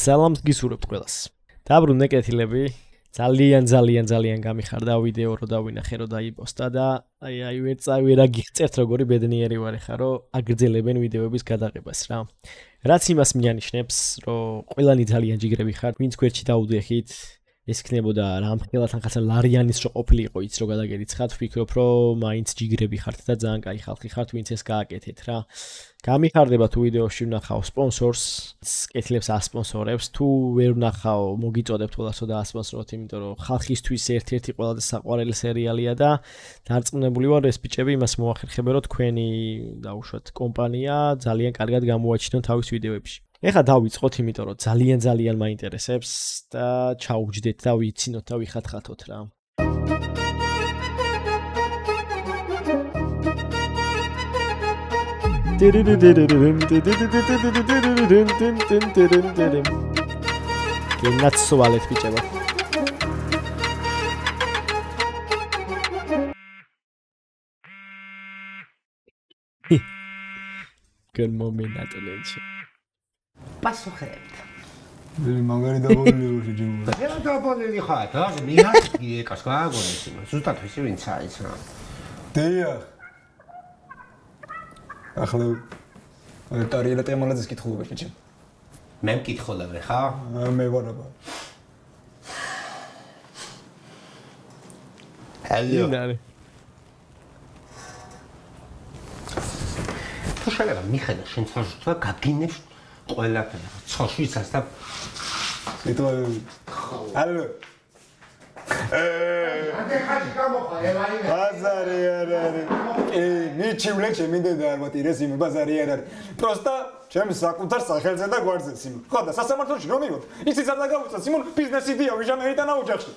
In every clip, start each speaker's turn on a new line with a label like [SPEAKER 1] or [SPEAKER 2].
[SPEAKER 1] სალამს გისურვებთ ყველას. დაბრუნდე კეთილები. ძალიან გამიხარდა ვიდეო რო დავინახე რო დაიპოსტა და აი ვერა გიხწერთ როგორი ბედნიერი ვარ ხა რო აგრძელებენ ვიდეოების გადაღებას რა. რაც იმას მიანიშნებს რომ ყველანი ძალიან ჯიგრები ხართ, ვინც გვერდში დაუდეხით ეს იქნებოდა რამხელა თანხაცა ლარიანის რო ყოფილიყო იც რო გადაგერიცხათ, ვფიქრობ რომ მაინც ჯიგრები ხართ და ძალიან კაი ხალხი ხართ, ვინც ეს გააკეთეთ რა. გამიხარდება თუ ვიდეოში ვნახავ სპონსორს, კეთილებს ასპონსორებს, თუ ვერ ვნახავ, მოგიწოდებთ ყველასო და ასპონსოროთ, იმიტომ რომ ხალხისთვის ერთ-ერთი ყველაზე საყვარელი სერიალია და დარწმუნებული ვარ ეს ბიჭები იმას მოახერხებენ რომ თქვენი დაუშვათ კომპანია ძალიან კარგად გამოაჩინონ თავის ვიდეოებში. ეხლა დავიწყოთ, იმიტომ რომ ძალიან მაინტერესებს და ჩაუჯდეთ და ვიცინოთ და ვიხატხათოთ რა. გენაცვალეთ ბიჭებო. გენ მომენტალეჩი.
[SPEAKER 2] პასუხებთ.
[SPEAKER 3] მაგარი დაბოლილი შეჯიბურა.
[SPEAKER 2] რა დაბოლილი ხარ? და მიახი ეკას გააგონეს იმას. ზუსტად ვისი ვინც არის რა.
[SPEAKER 3] დიახ. ახლა ტარიელა ტემალაძის კითხულობა შეჭი.
[SPEAKER 2] მე მკითხულობ ხა?
[SPEAKER 3] მე ვარაბა.
[SPEAKER 2] ჰელო.
[SPEAKER 1] ნარე.
[SPEAKER 2] თუ შეიძლება მიხედა შენ ცოცხლა გაგინებს ყველაფერი. ცოშვიცას და
[SPEAKER 3] იტო ალო.
[SPEAKER 2] ანდე ხაჭი გამოხარ ელაინე.
[SPEAKER 3] ბაზარი არ არის. ნიჩივლე შემინდედა არბატირეს იმ ბაზარი არ არის. პროსტა ჩემს საკუთარ სახელზე და გვარზე სიმონ. ხო და სასამართლოში რომ მივიდ, იცის არ დაგავუწა სიმონ ბიზნეს იდეა ვიჟან ერთანა ოჯახში.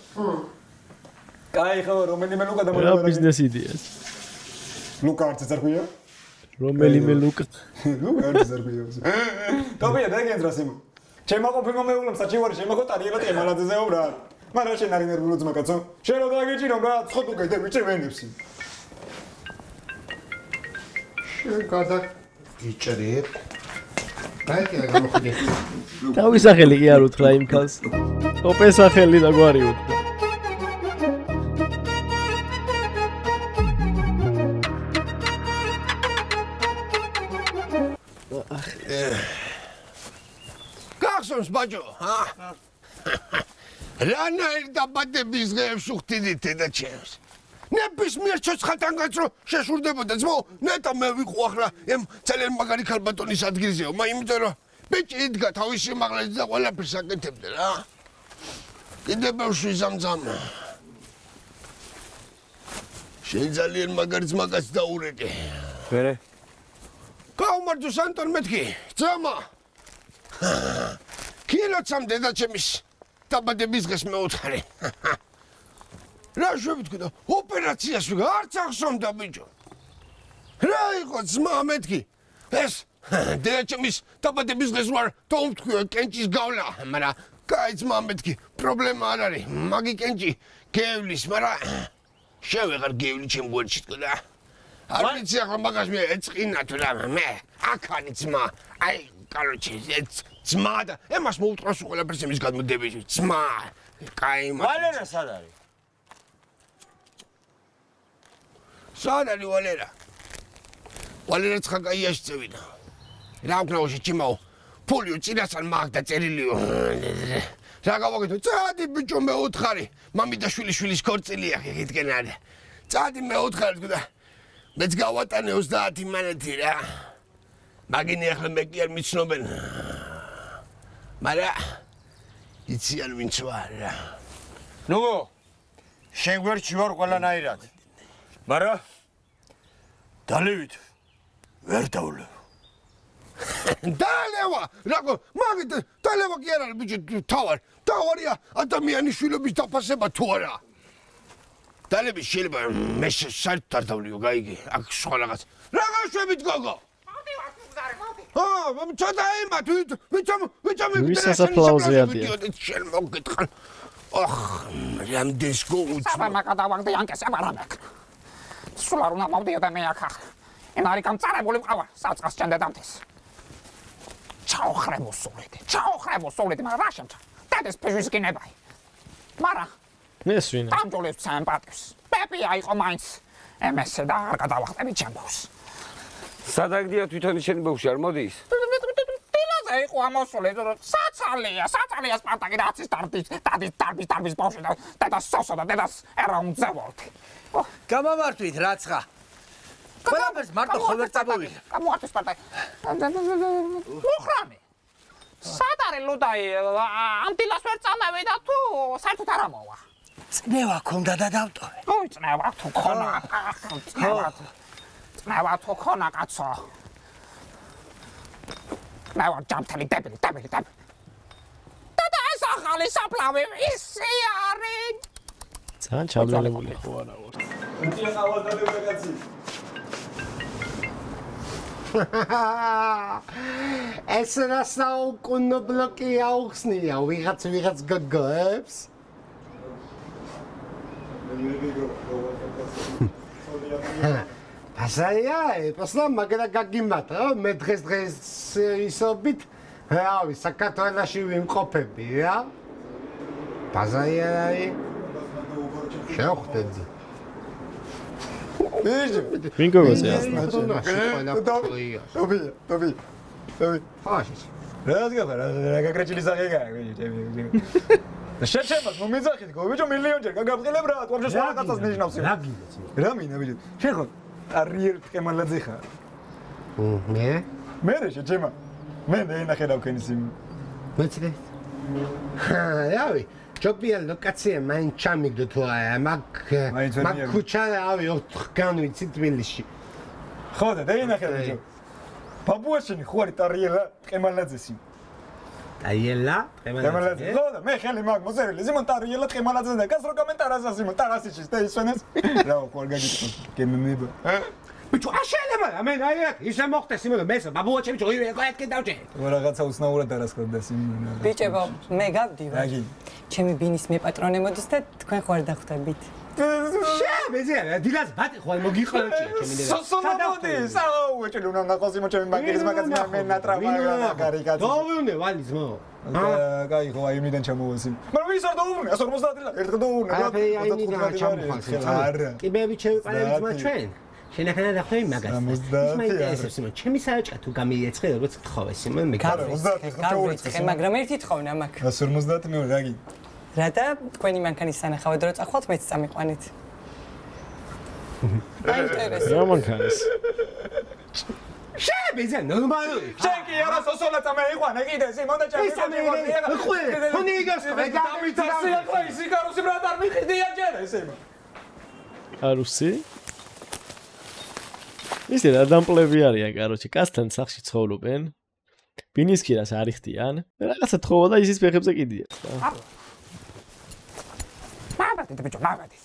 [SPEAKER 3] კაი ხო რომელიმე ლუკა და
[SPEAKER 1] რა ბიზნეს იდეას?
[SPEAKER 3] ლუკა არც არ ქვია?
[SPEAKER 1] რომელიმე ლუკა.
[SPEAKER 3] ლუკა არც არ ქვია. თობია დაგენძრა სიმონ. ჩემო ყოფილო მეუღლემ საჩივარი შემოგო ტარიელა ტემალაძეო რა. მაგრამ შენ არის ნერვული ძმაკაცო. შენ რო დაგეჭირო გააცხოთ უკეთე ვიჭე ვენებსი.
[SPEAKER 2] შენ გადაგიჭრით. დაიჭირე გამოხდი.
[SPEAKER 1] თავის სახელი კი არ უთხრა იმ ქალს. ტოპეს სახელი და გვარი უთხრა.
[SPEAKER 2] გახსოვს ბაჭო, ჰა? რანაირ დაბადების დღეებში ვხდიდით დედაჩემს. ნებისმიერ ცოცხალთან გაცრო შეშურდებოდა ძმო, ნეტა მე ვიყო ახლა ემ ძალიან მაგარი ქალბატონის ადგილზეო, იმიტომ რომ ბიჭი იდგა თავის სიმაღლეზე და ყველაფერს აკეთებდა რა. კიდე ბევრში ზამძამ. შენ ძალიან მაგარი ძმაკაც დაურეკე.
[SPEAKER 3] ვერე.
[SPEAKER 2] გაუმარჯო სანტონ მეთქი, ძმა. კილოცამ დედაჩემის დაბადების დღეს მეუთხარი. რა შევიტყვი და ოპერაციას ვიგა არც ახსოვდა ბიჭო. რა იყო ძმა მეთქი? ეს დედაჩემის დაბადების დღეს ვარ თუმთქვი კენჭის გავლა, მაგრამ კაი ძმა მეთქი, პრობლემა არ არის. მაგი კენჭი გევლის, მაგრამ შევეღარ გევლი ჩემ გვერდში თქო და არ ვიცი ახლა მაგას მე ეწყინა თუ რა მე აქ არის ძმა. აი კაროჩე ძმა და ემას მოუწყვას ყველაფერს იმის გადმოდები ძმა. კაი
[SPEAKER 4] ვალერა სად არის?
[SPEAKER 2] სად არის ვალერა? ვალერაც ხაკაიაში წევიდა. რა ვქნაო შეჭიმაო? ფულიო წინასთან მაგ და წერილიო. რა გავაკეთო? წადი ბიჭო მეუთხარი. მამი და შვილიშვილის ქორწილია ხეთკენ არის. წადი მეუთხარი თქო და მეც გავატანე 30 მანეთი რა. მაგინე ახლა მე კი არ მიცნობენ. მაგრამ იცი არ ვინც ვარ რა.
[SPEAKER 4] ნუ შენ გვერდში ვარ ყველანაირად. მაგრამ დალევით ვერ დავლევ.
[SPEAKER 2] დალევა! რაგო, მაგით დალევა კი არ არის ბიჭო, თავარია ადამიანის შვილობის დაფასება თუ არა. დალევის შეიძლება მე საერთოდ არ დავლიო, გაიგე, აქ სხვა რაღაც. რა გაშვებით გოგო? ცოტა იმათ, ვიჩამ
[SPEAKER 1] ვისაც აპლაუზი ადია.
[SPEAKER 2] შენ მოგეთყან. ოხ, რამდენს გოუჩ.
[SPEAKER 5] აბა მაგადავაგდი ანკეს აბარამეკ. სულ არ უნდა მოვდიო და მე აქ ახლა. იმ არის გამწარებული მყავა, საწყას ჭენდა დამთეს. ჩაოხრებოსულით, მაგრამ რა შემჭა? დედეს ფიჟვის კინებაი. მაგრამ
[SPEAKER 1] ეს ვინა?
[SPEAKER 5] დამჯოლებს სამპატივს. პეპია იყო მაინც ემესე და არ გადავახტებით ჩემს.
[SPEAKER 4] სადაგდია თვითონ შენ ბავშვი არ მოდის?
[SPEAKER 5] დილაზე იყო ამოსული, საცალია სპარტაკი რაც ის დარბის ბავშვი და დედას სოსო და დედას ერაუნძევოლთი.
[SPEAKER 6] გამამართვით რაცხა. ყველაფერს მარტო ხო ვერ წამოვიღე.
[SPEAKER 5] გამოვართვის სპარტაკი. უხრამი. სად არის ლუდაი? ამ დილას ვერ წამევი და თუ საერთოდ არ ამოვა.
[SPEAKER 6] წნევა ქონდა და დავტოვე.
[SPEAKER 5] ოი წნევა თუ ქონა. წნევა თუ ქონა კაცო. მე ვარ ჯამთელი დებილი. და ეს ახალი საფლავი ისი არის.
[SPEAKER 1] ძალიან ჩაბლელებული ხო არა ვარ.
[SPEAKER 3] ნტია ყავა დადებდა კაცი.
[SPEAKER 2] ეს რა საუკუნო ბლოკი აუხსნია, ვიღაც გოგოებს. ასაია, პოსლა მაგდა გაგიმატა, მე დღეს ისობით, რავი, საქართველოში ვიმყოფები, რა? ბაზაიაი. შევხვდები.
[SPEAKER 1] ვინ გოგოზე
[SPEAKER 3] ტობი.
[SPEAKER 2] ხაშის.
[SPEAKER 3] რა გაგრეჭილი სახე გაიგე. შეჩემას მომიძახით გო ბიჭო მილიონჯერ გაგაბყილებ რა თორე სხვა კაცას ნიშნავს
[SPEAKER 2] რა გინდა?
[SPEAKER 3] რა მინდა ბიჭო შენ ხო ტარიერ ტყემალაძე ხარ
[SPEAKER 2] მე
[SPEAKER 3] შეჩემა მე ნახე დავქენი სიმ
[SPEAKER 2] მეცდე რავი ჯობია ლოკაცია მაინ ჩამიგდო თუ არა მაგ ქუჩა რავი 4 განვიცი თბილისში
[SPEAKER 3] ხო და ნახე ბიჭო ბაბუაშენი ხო არის ტარიელა ტყემალაძე სიმ
[SPEAKER 2] აიელა
[SPEAKER 3] ტყემალაძე ხო და მე ხელი მაგ მოზერილი ზიმონ ტარიელა ტყემალაძე და კაც რო კომენტარაზე ზიმონ ტარასიჩის და ისვენეს რა ხო არ გაგიწყო გემმება
[SPEAKER 2] ბიჭო აშენება მე რაიაკ ისე მოხდეს იმენა მე ბაბუაჩემ ჯოი ეკეთკენ დავჭე
[SPEAKER 3] რაღაცა უცნაურად არასხდება სიმონა
[SPEAKER 7] ბიჭებო მე გავდივარ ჩემი ბინის მეპატრონე მოდის და თქვენ ხوار დახვდებით
[SPEAKER 2] შეაბეზე დილას ბატი ხوار მოგიყოლოჭია ჩემი დედა
[SPEAKER 3] სოსომოდი საუეჭელი უნდა ნახოს იმ ჩემი მაგის მაგაც მე ნატრავა მაგარი კაცი
[SPEAKER 2] დავიუნე ვალი ძმო
[SPEAKER 3] კაი ხო აი იმიდან ჩამოვასი მაგრამ ვის არ დაუვნე 150 ლარი ერთხელ დაუვნე
[SPEAKER 2] არა კი მე ვიჩევიყავით მა ჩვენ შენახანა დახვდები მაგას ის მაინტერესებს იმან ჩემი საჭა თუ გამიეცხე როგორც გთხოვეს იმან მე
[SPEAKER 7] გავრიცხე მაგრამ ერთი თხოვნა მაქვს
[SPEAKER 3] 150 მე რაგი
[SPEAKER 7] რა და თქვენი მანქანის სანახავად რო წახვალთ მეც წამიყვანით მაინტერესებს
[SPEAKER 1] რა მანქანის
[SPEAKER 2] შეაბეზე ნორმალური
[SPEAKER 3] შენ კი არა სოსოლა წამეიყვანე კიდე სიმონ და ჩამიყვანე
[SPEAKER 2] ხონი იგას
[SPEAKER 3] გამიტაცია ხო ისი კაროსი ბრატ არ მიყიდია ჯერ ესემა
[SPEAKER 1] არუსი ისე რა დამპლები არიან, კაროჩე, კაცთან სახში ცხოვრობენ. ბინისკირას არიხდიან. რაღაცა თხოვა და ისის ფეხებზე კიდია.
[SPEAKER 5] მაბადეთ ბიჭო, მაბადეთ.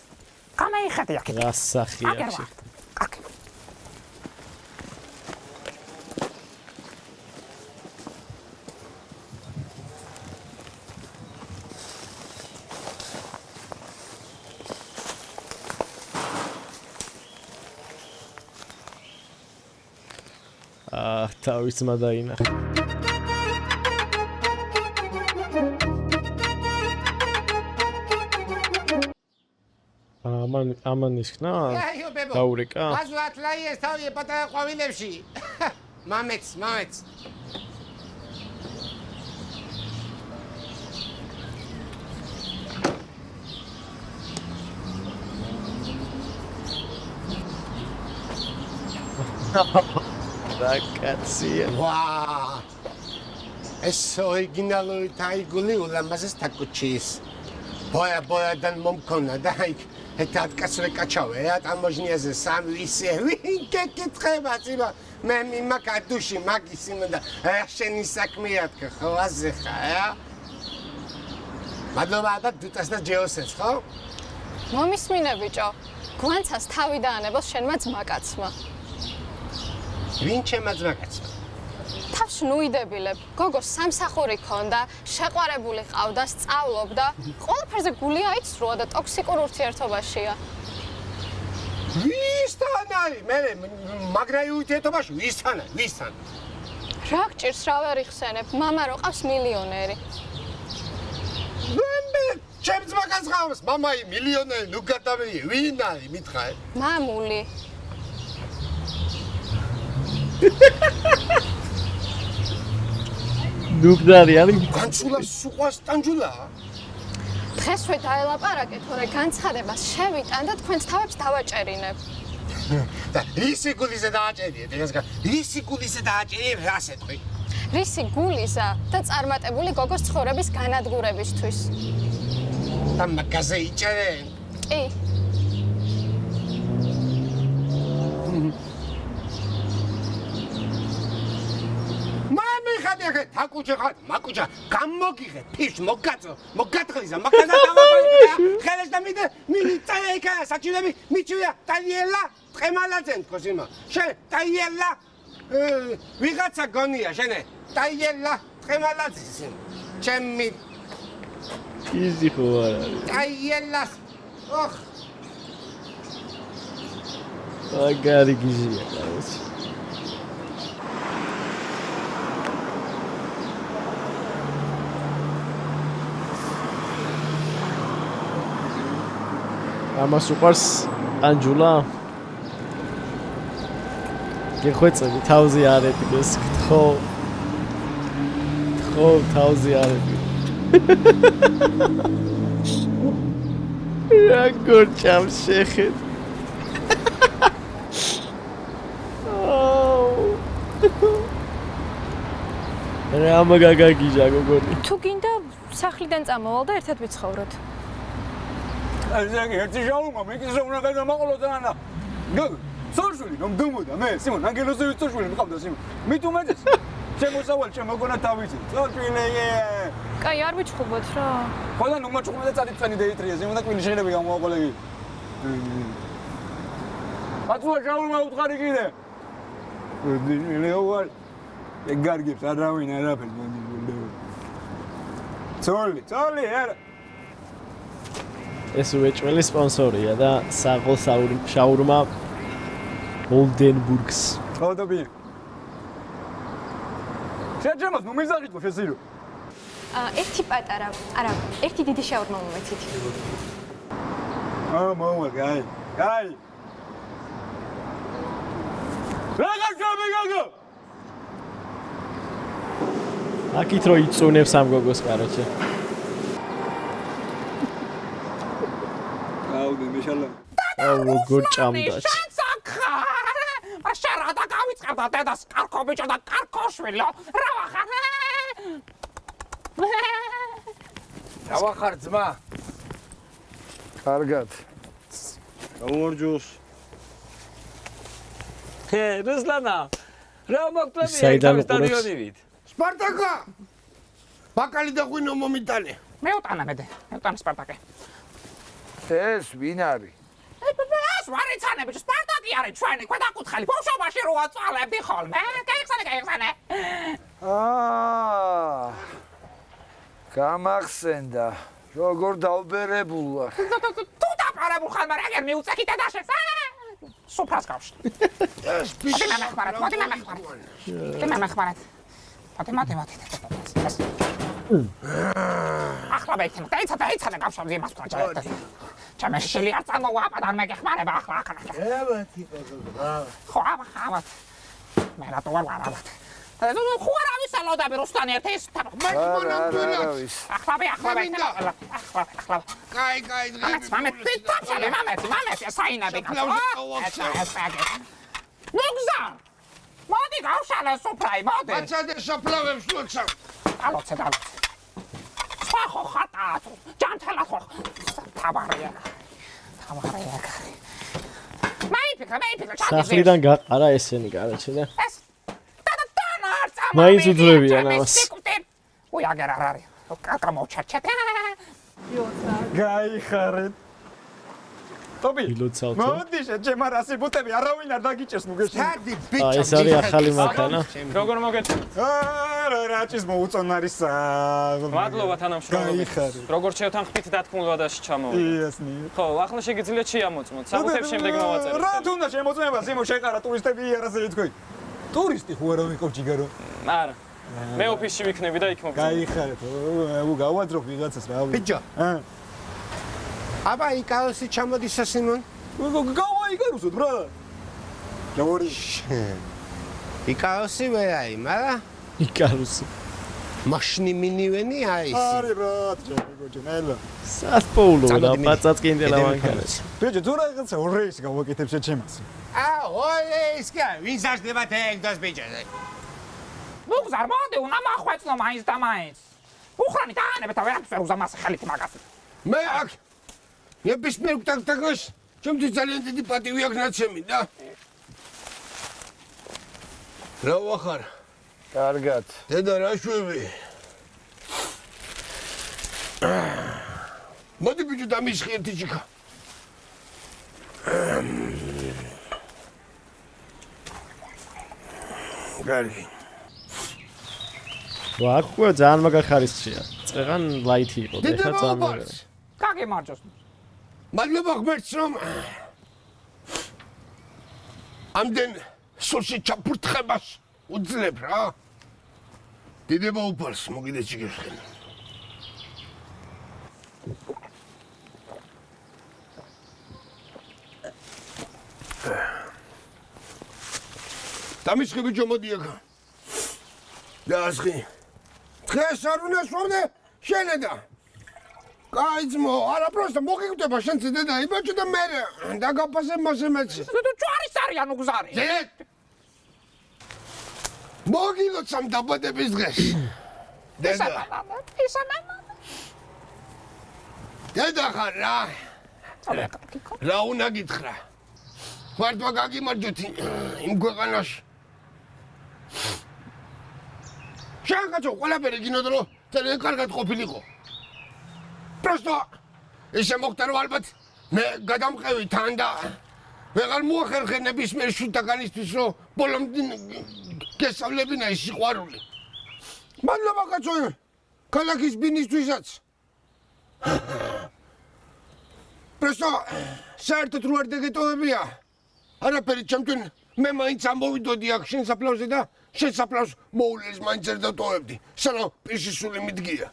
[SPEAKER 5] გამაიხატე აქ.
[SPEAKER 1] რა სახია აქ.
[SPEAKER 5] აქ.
[SPEAKER 1] თავის ძმა დაინახა. ამან ისქნა? დაურეკა?
[SPEAKER 2] აზვათ ლაიეს თავი პატარა ყვავილებში. მამეც.
[SPEAKER 1] რაკაცია.
[SPEAKER 2] ვა! ეს ორიგინალური თაიგული ულამაზეს თაკუჩის. ბოя-დან მომქონა და აი ეთად კაცრე კაჩავე რა ტამოჟნიაზე სამი ისე ვიკეთება ციმა მე მიმაკადუში მაგის იმ და შენი საქმეა თქო ხო აზე ხა რა მადლობა და დუტას და ჯეოსეს ხო
[SPEAKER 8] მომისმინე ბიჭო გვანცას თავი დაანებოს შენმა ძმაკაცმა
[SPEAKER 2] ვინ ჩემმა ძმაკაცმა
[SPEAKER 8] თავს ნუიდებილებ გოგოს სამსახური ქონდა შეყვარებული ყავდა სწავლობდა ყველაფერზე გული აიცრუა და ტოქსიკურ ურთიერთობაშია
[SPEAKER 2] ვისთან არის მე მაგრაი ურთიერთობაში ვისთან
[SPEAKER 8] რა გჭირს რა ვერ იხსენებ? მამა რო ყავს მილიონერი.
[SPEAKER 2] ჩემს მაგას ხავს, მამაი მილიონერი, ნუ გადავიე, ვინ არის, მითხარ?
[SPEAKER 8] მამული.
[SPEAKER 1] ნუგდარი არის?
[SPEAKER 2] განცულა სუყვას ტანჯულა?
[SPEAKER 8] დღესვე დაელაპარაკეთ, თორე განცხადებას შევიტან და თქვენს თავებს დავაჭერინებ.
[SPEAKER 2] და რისი გულიზე დააჭერიეთ, ეს რისი გულიზე დააჭერიე რას ეთქვი?
[SPEAKER 8] რისი გულიზა და წარმატებული გოგოს ცხოვრების განადგურებისთვის.
[SPEAKER 2] და მაგაზე იჭერენ?
[SPEAKER 8] კი.
[SPEAKER 2] ხადე თაკუჩა ხარ მაკუჩა გამოგიღე ფიშ მოგაწო მოგატყრიზა მაგადა დავაყოლე ხელეს და მიწაა იქა საჭირები მიჩვია ტაიელა ტყემალაძენ თქოსიმა შენ ტაიელა ვიღაცა გონია შენე ტაიელა ტყემალაძის ჩემი
[SPEAKER 1] იზი ხო არ არის
[SPEAKER 2] ტაიელა ოხ
[SPEAKER 1] აგარი გიზია კაროჩი ამას უყარს ანჯულა გეხვეწები თავზე არ ედგეს ხო თავზე არ ედგეს რა გორჩამ შეხეთ რა მაგაგაგიჟა გოგონი
[SPEAKER 9] თუ გინდა სახლიდან წამოვალ და ერთად ვიცხოვროთ
[SPEAKER 3] აზაგი ერთი ჟაუმა მეკისო უნდა გადამაყოლო დაანა გოგო სორშვილი რომ დუმოდა მე სიმონ ანგელოზე ვიწოშვილი მყავდა სიმონ მით უმეტეს შემოსავალ შემოგონა თავიცი სორშვილი
[SPEAKER 9] კაი არ ვიჩხუბოთ რა
[SPEAKER 3] ხოლმე ნუ მოჭხუმა და წადიწვენი დეიტრია სიმონ და კვილი შეიძლება გამოვაყოლე აწუა ჟაუმა უთხარი კიდე ლეოვალ ეგარგებს არავინ არაფერს მოდივლე წოლი არა
[SPEAKER 1] ეს უეჭველი სპონსორია და საღოლ შაურმა ოლდენბურგს.
[SPEAKER 3] ხოდობი. შეჯამოს ნუ მიზაღიტო შესირო.
[SPEAKER 9] ერთი პატარა, არა, ერთი დიდი შაურმა მომეცით.
[SPEAKER 3] მოვა, გაი. რა გაგები გოგო?
[SPEAKER 1] აკით რო იწუნებს ამ გოგოს კაროჩე. აუ გორჭამდა.
[SPEAKER 5] შარა და გავიწყებდა დედას კარკო ბიჭო და კარკოშვილო. რა ვახარ?
[SPEAKER 6] რა ვახარ ძმა? კარგად.
[SPEAKER 3] გამორჯოს.
[SPEAKER 4] რუსლანა. რა მოკლები სტადიონივით?
[SPEAKER 2] სპარტაკა. ბაკალი და ღვინო მომიტანე.
[SPEAKER 5] მე უტანა სპარტაკე.
[SPEAKER 6] ეს ვინ არის?
[SPEAKER 5] ეს ვარიცანე ბიჭო სპარტაკი არის ჩვენი ქვედაკუთხელი ბავშვობაში რო აწვალებდი ხოლმე გაიხსენე
[SPEAKER 6] გამახსენდა როგორ დავბერებულ ვარ
[SPEAKER 5] თუ დაპარებულ ხარ მაგრამ აგერ მიუწექი და დაშეს სუფრას გავშ
[SPEAKER 2] ეს ბიჭო
[SPEAKER 5] მოდი მახმარად ახლა ბექენ დაიცა გავშავდი იმას თქვა ჩამე შელი არ წამოვაპადარ მე გეხმარება ახლა ხო აბა მე რატო ვარ ხო არ ავისალოდები რუსტანი ერთის ახლა
[SPEAKER 2] კაი
[SPEAKER 5] მამეთ საინები ნუგზა მოდი გავშალე სუფრაი მოდი
[SPEAKER 2] მაცადე საფლავებს ლოცავ
[SPEAKER 5] ალოცე ხო ხატა ჯანთელა ხო თაბარია მაიფიქრა
[SPEAKER 1] სახლიდან გაყარა ესენი კაროჩე და მაინც უძლებიან ამას
[SPEAKER 5] უი აგერ არ არის კაკა მოჩაჩეთ
[SPEAKER 3] გაიხარეთ ტობი
[SPEAKER 1] ილოცავთ
[SPEAKER 3] მოდი შეჭემა რასი ბუტები არავინ არ დაგიჭერს მუგეში
[SPEAKER 2] სადი ბიჭო
[SPEAKER 1] ეს არის ახალი მანქანა
[SPEAKER 4] როგორ მოგეწონთ
[SPEAKER 3] რაჭის მოუწონარისა
[SPEAKER 4] მადლობა თანამშრომლობისთვის როგორ შევთანხმდით დათქმულვა და ჩამოვიდა
[SPEAKER 3] იესნი
[SPEAKER 4] ხო ახლა შეგიძლიათ შეამოწმოთ საბუთებს შემდეგ მოვაწეროთ
[SPEAKER 3] რა თუნდა შემოწმება სიმო შეყარა ტურისტები იარაზე ითქვი ტურისტი ხო არა ვიყო ჯიგარო
[SPEAKER 4] არა. მე ოფისში ვიქნები და იქ მოგწევ.
[SPEAKER 3] გაიხარეთ. გავაძრობ ვიღაცას რა.
[SPEAKER 2] ბიჭო. აბა იკაოსი ჩამოდის სასიმონ.
[SPEAKER 3] გავაიგარუსოთ ბრა. ჯორი.
[SPEAKER 2] იკაოსი ვეაი, მარა?
[SPEAKER 1] იკარუსი.
[SPEAKER 2] მაშინი მინივენი აისი.
[SPEAKER 3] არი ბრატ, ჯორი ნელა.
[SPEAKER 1] სასპოულო და პაწაწკინდელა მანქანაში.
[SPEAKER 3] ბიჭო, თუ რაღაცა ორეის გავაკეთებ შეჩემას.
[SPEAKER 2] ორეის კა, ვინ საშდება თექდას ბიჭოზე?
[SPEAKER 5] მოგზარ მოდი, უნდა მახვეწნო მაინც და მაინც. უხრანი დაანებეთ და ვერაფერს ვერ უზამას ხელით მაგას.
[SPEAKER 2] მე აქ ნებისმიერ გტაკტაკას ჩემთვის ძალიან დიდი პატივი აქვს ნაცემი და რა ვახარ?
[SPEAKER 6] კარგად.
[SPEAKER 2] დედა რა შვები? მოდი ბიჭო დამისხი ერთი ჭიქა. კარგი.
[SPEAKER 1] ვაქვე ძალიან მაგახარისხია. წეღან ლაითი იყო და ეხლა ძალიან მაგარი.
[SPEAKER 5] გაგემარჯოს.
[SPEAKER 2] მადლობა ღმერთს რომ ამდენ სულში ჩაფურთხებას უძლებ რა. დიდება უფალს მოგიდე ჭიქებს ხელი. დამისხი ბიჭო მოდი აქ. დაასხი. დღეს არ უნდა სვამდე შენედა. კაიძმო, არა პროსტა მოგიგვდება შენ დედა, იბაჭო და მე დაგაფასე მასემეცი.
[SPEAKER 5] თუ ჯვარის არიან უგზარი.
[SPEAKER 2] დედ. მოგილოცამ დაბადების დღეს. დედა. დედა ხარ რა. რა უნდა გითხრა? ვარდვა გაგიმარჯვეთ იმ ქვეყანაში. შენ კაცო ყველაფერი გინოდა რომ ძალიან კარგად ყოფილიყო. პროსტო ისე მოხდა რომ ალბათ მე გადამყევი თან და ვეღარ მოახერხე ნებისმიერ შვილთაგანისთვის რომ ბოლომდე გესწავლებინა ის სიყვარული. მადლობა კაცო ქალაქის ბინისთვისაც. პროსტო საერთოდ რო არ დეგეტოვებია არაფერი ჩემთვის მე მაინც ამოვიდოდი აქ შენ საფლავზე და შენ საფლავს მოულეს მაინც არ დატოვებდი სანამ პირში სული მიდგია.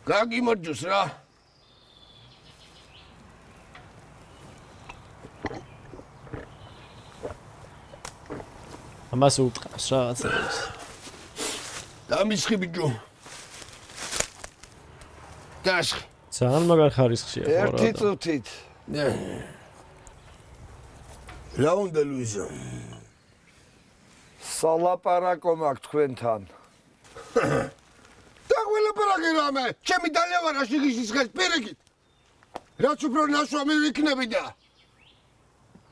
[SPEAKER 2] გაგიმარჯოს რა.
[SPEAKER 1] ამას უტყავს რაღაცებს.
[SPEAKER 2] დამისხი ბიჭო. დასხი.
[SPEAKER 1] ძალიან მაგარ ხარისხია ხო რა.
[SPEAKER 6] ერთი წუთით.
[SPEAKER 2] რა უნდა ლუიზა?
[SPEAKER 6] სალაპარაკო მაქვს თქვენთან.
[SPEAKER 2] და ყველაფერი რამე, ჩემი დალევარა შიგიშის ხეს პირიქით. რაც უფრო ნაშვამი ვიქნები და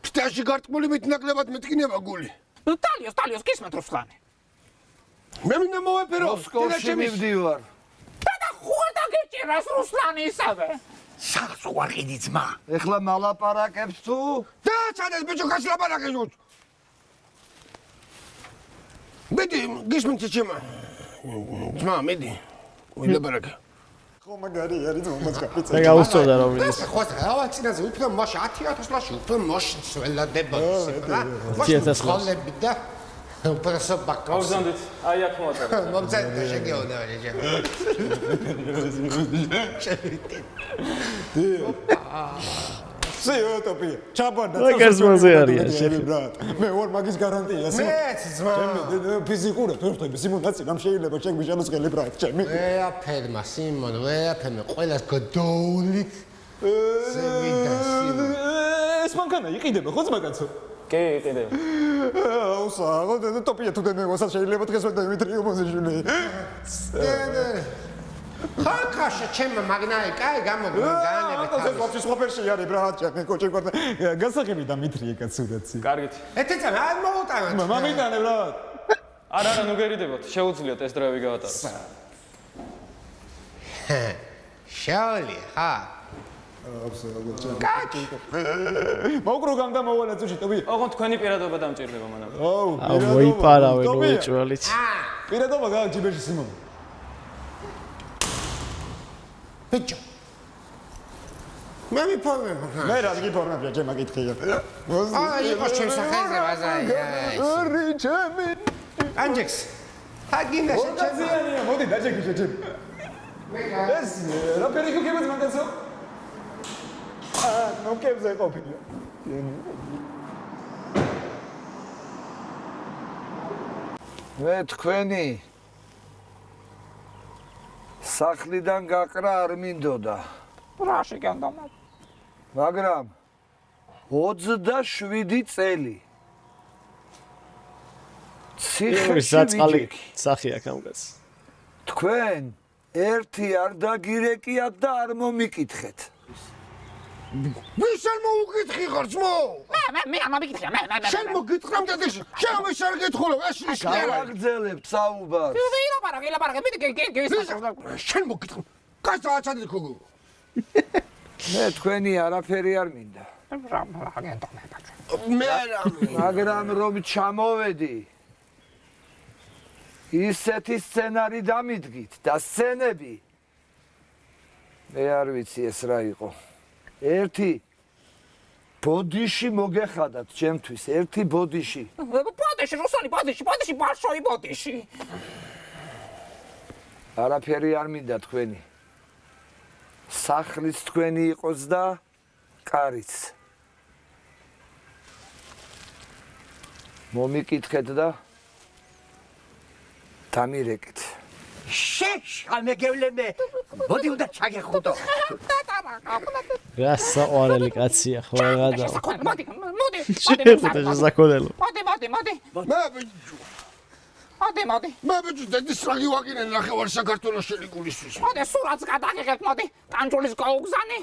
[SPEAKER 2] ფტაში გარტყმული მითნაკლებად მეთქინება გული.
[SPEAKER 5] ტალიოს გისმენთ რუსლანი.
[SPEAKER 2] მე მინდა მოვეფერო.
[SPEAKER 6] მოსკოვში მივდივარ.
[SPEAKER 5] და ხوار დაგეჭირას რუსლანი ისევე.
[SPEAKER 6] სახს უარყიდი ძმა. ეხლა მალაპარაკებს თუ?
[SPEAKER 2] და ჩადეს ბიჭო კაც ლაპარაკებს. მედი გისმენთ ჩემო. ძმა მედი. ვილაპარაკე.
[SPEAKER 3] ხო მაგარი არის მომაწყაფიც.
[SPEAKER 1] მე გავუსწორდა რომ ის.
[SPEAKER 2] ხო რა ვაქცინაზე უფრო მოშ 10000 ლაში უფრო მოშ სველადებოდი რა.
[SPEAKER 1] 10000
[SPEAKER 2] ლები და უპრესო ბაკოს.
[SPEAKER 4] გავზანდით, აი აქ მოაწერე.
[SPEAKER 2] მომწევდა შეგეოდა რეჟე.
[SPEAKER 3] სიოტოპია. ჩაბარდა.
[SPEAKER 1] მაგას მოზე არიან შეხი.
[SPEAKER 3] მე ვარ მაგის გარანტია.
[SPEAKER 2] მეც ძმა.
[SPEAKER 3] ჩემი ფიზიკურად ვერ ხდები სიმონაცი რამ შეიძლება ჩემი შემოსყელი ბრატ ჩემი.
[SPEAKER 2] ვეაფერმა სიმონ, ვეაფერმა ყველას გადოულით. ზევიდა სიმონ.
[SPEAKER 3] ეს მანქანა იყიდება ხო ძმაკაცო?
[SPEAKER 4] კი, იყიდება.
[SPEAKER 3] აუ საღო ტოპია თუ დემე ვასაც შეიძლება დღეს ვერ დამიტრიო მოზეშული.
[SPEAKER 2] ხალხაშა ჩემმა მაგნაი კაი გამოგანებეთ.
[SPEAKER 3] ეს ვაფშე სოფერში არის ბრატ ჩემი კოჭი ყურდა. გასაღები და მითრიე კაცურაცი.
[SPEAKER 4] კარგით.
[SPEAKER 2] ეთეცა არ მოუტანოთ.
[SPEAKER 3] მამიდანე ბრატ.
[SPEAKER 4] არა, ნუ გერიდებოთ, შეუძლიათ ტესტ დრაივი გავატაროთ.
[SPEAKER 2] შაოლი, ხა. კაჭი.
[SPEAKER 3] მოკრო გამდამოვალა წუში ტობი.
[SPEAKER 4] ოღონდ თქვენი პირადობა დამჭირდება მანამ.
[SPEAKER 3] აუ,
[SPEAKER 1] მოიპარავენ უეჭველით.
[SPEAKER 3] პირადობა გააჩიბეში სიმონ.
[SPEAKER 2] ბიჭო. მე მიფორმე.
[SPEAKER 3] მე რა გიფორმებია ჩემ აკითხია.
[SPEAKER 2] აი, იყო ჩემს სახელზე ბაზარი.
[SPEAKER 3] არი ჩემი.
[SPEAKER 2] ანჯექს. აგინა
[SPEAKER 3] შეჭაზიანია, მოდი დაჯექი შეჭებ. ეს რა პერიკუკებიც მაგაცო? ნოკებზე ყოფილი.
[SPEAKER 6] მე თქვენი სახლიდან გაყრა არ მინდოდა.
[SPEAKER 5] რაში განდომა?
[SPEAKER 6] მაგრამ 27 წელი.
[SPEAKER 1] საწყალი სახი აქ ამგაც.
[SPEAKER 6] თქვენ ერთი არ დაგირეკიათ და არ მომიკითხეთ.
[SPEAKER 2] ვისელ მოუკითხი ხარ ძმო?
[SPEAKER 5] მე ამიკითხე, მე.
[SPEAKER 2] შენ მოგიტყრამ და შენ ამის არ გეთხოვე, ეს ის რა.
[SPEAKER 6] გავაგზელებთ საუბარს.
[SPEAKER 5] ილაპარაკე,
[SPEAKER 2] შენ მოგიტყრ. კაცაცადე ქოგო.
[SPEAKER 6] მე თქვენი არაფერი არ მინდა.
[SPEAKER 2] მე არა.
[SPEAKER 6] მაგრამ რომ ჩამოვედი ისეთი სცენარი დამიდგით და სცენები მე არ ვიცი ეს რა იყო. ერთი ბოდიში მოგეხადათ ჩემთვის, ერთი ბოდიში.
[SPEAKER 5] ბოდიში, რუსალი ბოდიში, ბაშოი ბოდიში.
[SPEAKER 6] არაფერი არ მინდა თქვენი. სახლის თქვენი იყოს და კარიც. მომიკითხეთ და დამირეკეთ.
[SPEAKER 5] ამეგევლემე. მოდი უნდა ჩაგეხუტო.
[SPEAKER 1] რა საყვარელი კაცია ხო რა და.
[SPEAKER 5] მოდი.
[SPEAKER 1] შესაძლებელი.
[SPEAKER 5] მოდი.
[SPEAKER 2] მე ბიჭო დადის რაგი ვაგინე ნახევარ საქართველოს შეგულისთვის.
[SPEAKER 5] მოდი სურათს გადაგიღებ, მოდი. კანჭულის გაუგზანი.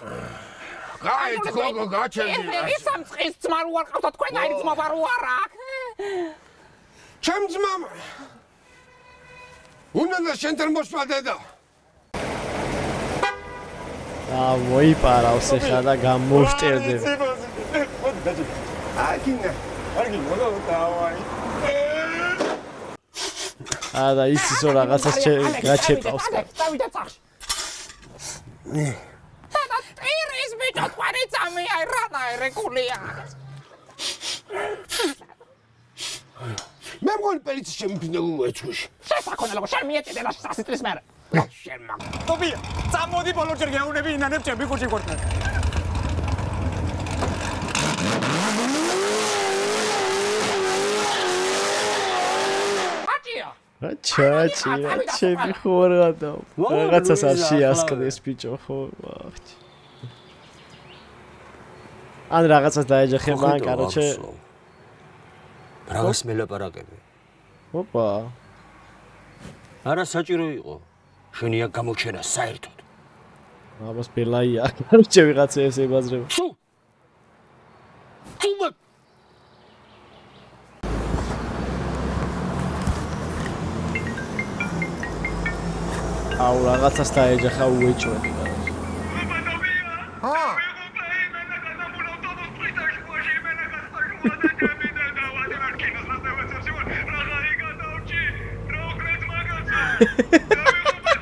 [SPEAKER 2] გაეთ გოგო გაჩერდი.
[SPEAKER 5] ის სამწყის ძმა რო არ ყავთ თქვენ აი ძმა რო არა.
[SPEAKER 2] ჩემ ძმამ უნდა და შენთან მოსვლა დედა.
[SPEAKER 1] მოიპარავს ეხლა და გამოვშტერდები.
[SPEAKER 2] აგინა დავაი.
[SPEAKER 1] და ისიც რაღაცას გაჩეპავს.
[SPEAKER 5] დავიდა წახში. და ტირის ბიჭო თქვენი წამი აი რანაირე გულია.
[SPEAKER 2] მე მგონი პერიც შემიფინდა უეცუში.
[SPEAKER 5] შესაქმნელო შენ მიეწედე და სასიტრის მერე. შენ მაგ.
[SPEAKER 3] ტობია, წამოდი ბოლო ჯერ გეუნები ინანებ ჩემი კუჩი გორთან.
[SPEAKER 1] ჩაჩი, ჩემი ხوارა და რაღაცას არ შეასux ბიჭო ხო. ან რაღაცას დაეჯახება, კაროჩე.
[SPEAKER 2] რაღაც მელაპარაკები.
[SPEAKER 1] ოპა.
[SPEAKER 2] არა საჭირო იყო. შენი აქ გამოჩენა საერთოდ.
[SPEAKER 1] აბას ბელაია. კაროჩე ვიღაცა ეს ებაზრება.
[SPEAKER 2] თუმცა
[SPEAKER 1] აუ რაღაცას დაეჯახა უეჭვები.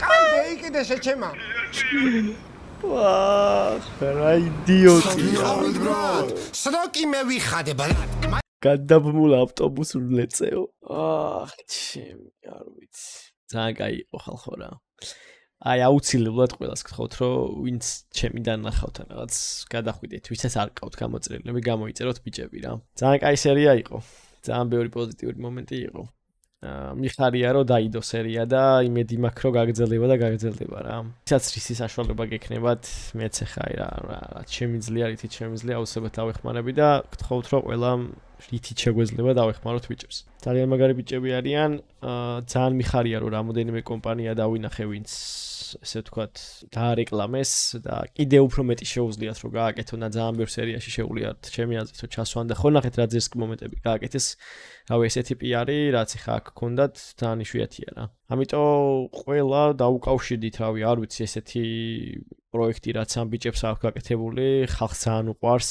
[SPEAKER 2] კაი ბეიკიდე შეჩემა.
[SPEAKER 1] რა იდიოტია.
[SPEAKER 2] სროკი მე ვიხადე ბალად.
[SPEAKER 1] გადაბმულ ავტობუსს ვლეწეო. ჩემი არ ვიცი. ძალიან კაი იყო ხალხო რა. აი აუცილებლად ყველას გთხოვთ რომ ვინც ჩემი დანახავთ რაღაც გადახვიდეთ, ვისაც არ ყავთ გამოწერილები, გამოიწეროთ ბიჭები რა. ძალიან კაი სერია იყო. ძალიან ბევრი პოზიტიური მომენტი იყო. მიხარია რომ დაიდო სერია და იმედი მაქვს რომ გაგრძელდება და გაგრძელდება რა. ვისაც რისი საშუალება გექნებათ, მეც ხა რა შემიძლია, რითიც შემიძლია აუცილებლად დავეხმარები და გთხოვთ რომ ყველა რითიც შეგვეძლება დავეხმაროთ ბიჭებს. ძალიან მაგარი ბიჭები არიან, ძალიან მიხარია რომ რამოდენიმე კომპანია დავინახე, ვინც ესე ვთქვათ, დაარეკლამეს და კიდე უფრო მეტი შეუძლიათ რომ გააკეთონ და ძალიან ბევრ სერიაში შეუძლიათ ჩემი აზრით რომ ჩასვან და ხო ნახეთ რა ძეს მომენტები გააკეთეს. რავი ესეთი პიარი, რაც ხა აქ გქონდათ, ძალიან იშვიათია რა. ამიტომ ყველა დაუკავშირდით, რავი, არ ვიცი ესეთი პროექტი რაც ამ ბიჭებს აქვს გაკეთებული, ხალხს ძალიან უყვარს,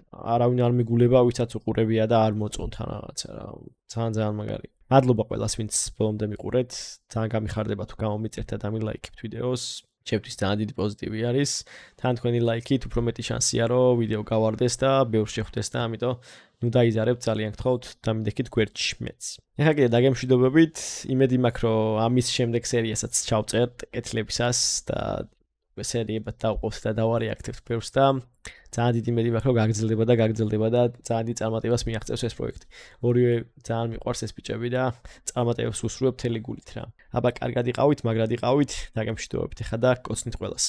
[SPEAKER 1] არავინ არ მიგულება, ვისაც უყურებია და არ მოწონთ რაღაცა რა. ძალიან მაგარი. მადლობა ყველას, ვინც ბოლომდე მიყურეთ. ძალიან გამიხარდება თუ გამომიწერთ და დამილაიქებთ ვიდეოს. ჩემთვის ძალიან დიდი პოზიტივი არის. თან თქვენი ლაიქით უფრო მეტი შანსია რომ ვიდეო გავარდეს და ბევრს შეხვდეს და ამიტომ ნუ დაიზარებთ ძალიან გთხოვთ და მინდექით გვერდში მეც. ეხლა კიდე დაგემშვიდობებით, იმედი მაქვს რომ ამის შემდეგ სერიასაც ჩავწერთ კეთლებისას და სერიებად დავყავთ და დავარეაქტებთ ბევრს და ძალიან დიდი იმედი მაქვს რომ გაგრძელდება და ძალიან დიდი წარმატებას მიაღწევს ეს პროექტი. ორივე ძალიან მიყვარს ეს ბიჭები და წარმატებებს უსურვებ მთელი გულით რა. აბა კარგად იყავით, მაგრად იყავით, დაგემშვიდობებით ეხლა და გკოცნით ყველას.